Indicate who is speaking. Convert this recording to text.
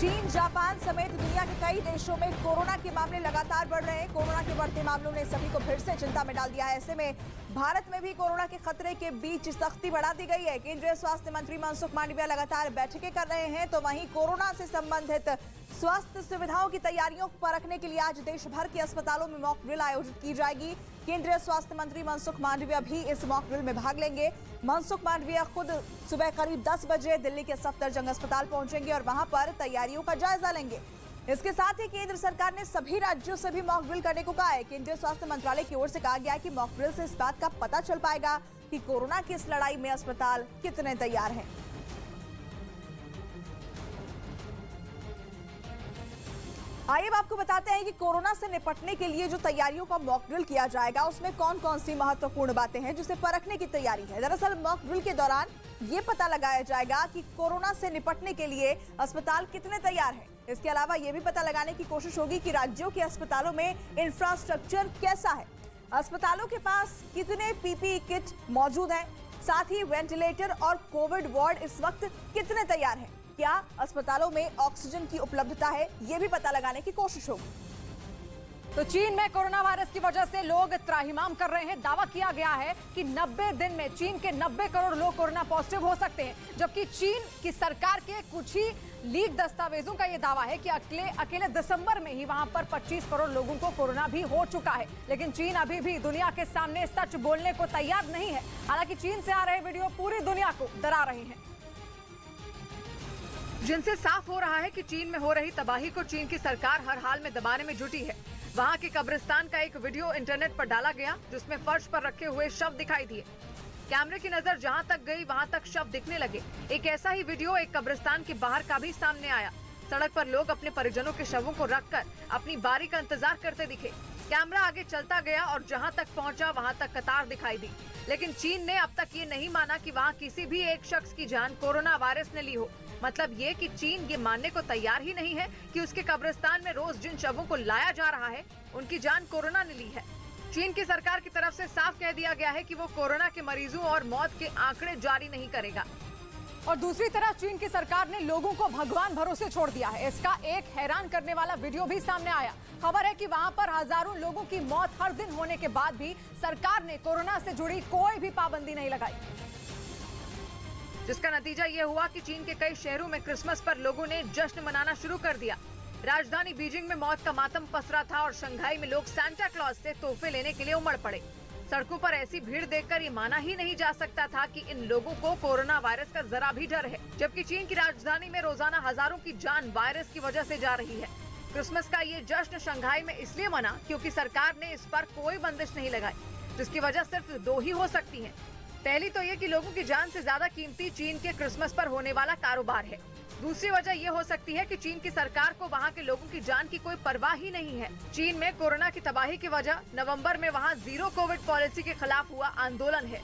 Speaker 1: चीन, जापान समेत दुनिया के कई देशों में कोरोना के मामले लगातार बढ़ रहे हैं। कोरोना के बढ़ते मामलों ने सभी को फिर से चिंता में डाल दिया है। ऐसे में भारत में भी कोरोना के खतरे के बीच सख्ती बढ़ा दी गई है। केंद्रीय स्वास्थ्य मंत्री मनसुख मांडविया लगातार बैठकें कर रहे हैं, तो वहीं कोरोना से संबंधित स्वास्थ्य सुविधाओं की तैयारियों को परखने के लिए आज देश भर के अस्पतालों में मॉक ड्रिल आयोजित की जाएगी। केंद्रीय स्वास्थ्य मंत्री मनसुख मांडविया भी इस मॉक ड्रिल में भाग लेंगे। मनसुख मांडविया खुद सुबह करीब 10 बजे दिल्ली के सफदरजंग अस्पताल पहुंचेंगे और वहां पर तैयारियों का जायजा लेंगे। इसके साथ ही केंद्र सरकार ने सभी राज्यों से भी मॉक ड्रिल करने को कहा है। केंद्रीय स्वास्थ्य मंत्रालय की ओर से कहा गया है कि मॉक ड्रिल से इस बात का पता चल पाएगा कि कोरोना की इस लड़ाई में अस्पताल कितने तैयार हैं। आइए अब आपको बताते हैं कि कोरोना से निपटने के लिए जो तैयारियों का मॉक ड्रिल किया जाएगा उसमें कौन कौन सी महत्वपूर्ण बातें हैं जिसे परखने की तैयारी है। दरअसल मॉक ड्रिल के दौरान ये पता लगाया जाएगा कि कोरोना से निपटने के लिए अस्पताल कितने तैयार हैं। इसके अलावा ये भी पता लगाने की कोशिश होगी कि राज्यों के अस्पतालों में इंफ्रास्ट्रक्चर कैसा है, अस्पतालों के पास कितने पीपीई किट मौजूद हैं, साथ ही वेंटिलेटर और कोविड वार्ड इस वक्त कितने तैयार हैं, क्या अस्पतालों में ऑक्सीजन की उपलब्धता है, यह भी पता लगाने की कोशिश होगी।
Speaker 2: तो चीन में कोरोना वायरस की वजह से लोग त्राहिमाम कर रहे हैं। दावा किया गया है कि 90 दिन में चीन के 90 करोड़ लोग कोरोना पॉजिटिव हो सकते हैं, जबकि चीन की सरकार के कुछ ही लीक दस्तावेजों का यह दावा है कि अकेले दिसंबर में ही वहां पर 25 करोड़ लोगों को कोरोना भी हो चुका है। लेकिन चीन अभी भी दुनिया के सामने सच बोलने को तैयार नहीं है। हालांकि चीन से आ रहे वीडियो पूरी दुनिया को डरा रहे हैं, जिनसे साफ हो रहा है कि चीन में हो रही तबाही को चीन की सरकार हर हाल में दबाने में जुटी है। वहां के कब्रिस्तान का एक वीडियो इंटरनेट पर डाला गया, जिसमें फर्श पर रखे हुए शव दिखाई दिए। कैमरे की नजर जहां तक गई वहां तक शव दिखने लगे। एक ऐसा ही वीडियो एक कब्रिस्तान के बाहर का भी सामने आया। सड़क पर लोग अपने परिजनों के शवों को रखकर अपनी बारी का इंतजार करते दिखे। कैमरा आगे चलता गया और जहां तक पहुंचा वहां तक कतार दिखाई दी। लेकिन चीन ने अब तक ये नहीं माना कि वहाँ किसी भी एक शख्स की जान कोरोना वायरस ने ली हो। मतलब ये कि चीन ये मानने को तैयार ही नहीं है कि उसके कब्रिस्तान में रोज जिन शवों को लाया जा रहा है उनकी जान कोरोना ने ली है। चीन की सरकार की तरफ से साफ कह दिया गया है कि वो कोरोना के मरीजों और मौत के आंकड़े जारी नहीं करेगा। और दूसरी तरफ चीन की सरकार ने लोगों को भगवान भरोसे छोड़ दिया है। इसका एक हैरान करने वाला वीडियो भी सामने आया। खबर है कि वहां पर हजारों लोगों की मौत हर दिन होने के बाद भी सरकार ने कोरोना से जुड़ी कोई भी पाबंदी नहीं लगाई, जिसका नतीजा ये हुआ कि चीन के कई शहरों में क्रिसमस पर लोगों ने जश्न मनाना शुरू कर दिया। राजधानी बीजिंग में मौत का मातम पसरा था और शंघाई में लोग सांता क्लॉज से तोहफे लेने के लिए उमड़ पड़े। सड़कों पर ऐसी भीड़ देखकर ये माना ही नहीं जा सकता था कि इन लोगों को कोरोना वायरस का जरा भी डर है, जबकि चीन की राजधानी में रोजाना हजारों की जान वायरस की वजह से जा रही है। क्रिसमस का ये जश्न शंघाई में इसलिए मना क्योंकि सरकार ने इस पर कोई बंदिश नहीं लगाई, जिसकी वजह सिर्फ दो ही हो सकती है। पहली तो ये कि लोगों की जान से ज्यादा कीमती चीन के क्रिसमस पर होने वाला कारोबार है। दूसरी वजह ये हो सकती है कि चीन की सरकार को वहाँ के लोगों की जान की कोई परवाह ही नहीं है। चीन में कोरोना की तबाही की वजह नवंबर में वहाँ जीरो कोविड पॉलिसी के खिलाफ हुआ आंदोलन है,